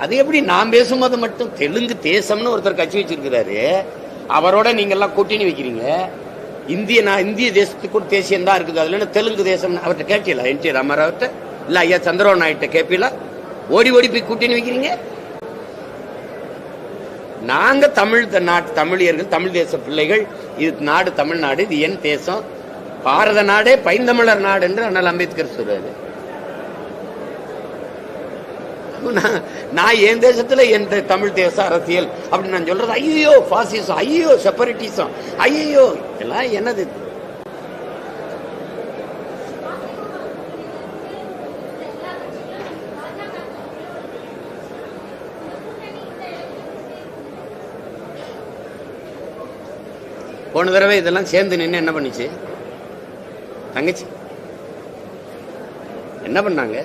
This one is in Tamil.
அது எப்படி நான் பேசும்போது மட்டும் தெலுங்கு தேசம்னு ஒருத்தர் கட்சி வச்சிருக்கிறாரு, அவரோட நீங்க எல்லாம் கூட்டணி வைக்கிறீங்க. இந்திய தேசத்துக்கு ஒரு தேசியம் தான் இருக்குது, அதுல தெலுங்கு தேசம் அவர்கிட்ட கேட்கல, என்.டி. ராமராவ்ட்ட இல்ல ஐயா சந்திரபாபு நாயுடு கேட்பீல, ஓடி ஓடி போய் கூட்டணி வைக்கிறீங்க. நாங்க தமிழியர்கள், தமிழ் தேச பிள்ளைகள், இது நாடு தமிழ்நாடு, இது என் தேசம், பாரத நாடே பைந்தமிழர் நாடு என்று அண்ணல் அம்பேத்கர் சொல்றாரு. நான் என் தேசத்துல என் தமிழ் தேச அரசியல் அப்படின்னு நான் சொல்றது, ஐயோ பாசிசம், ஐயோ செப்பரேட்டிசம், ஐயோ எல்லாம் என்னது? போன தடவை இதெல்லாம் சேர்ந்து நின்று என்ன பண்ணுச்சு? தங்கச்சி என்ன பண்ணாங்க?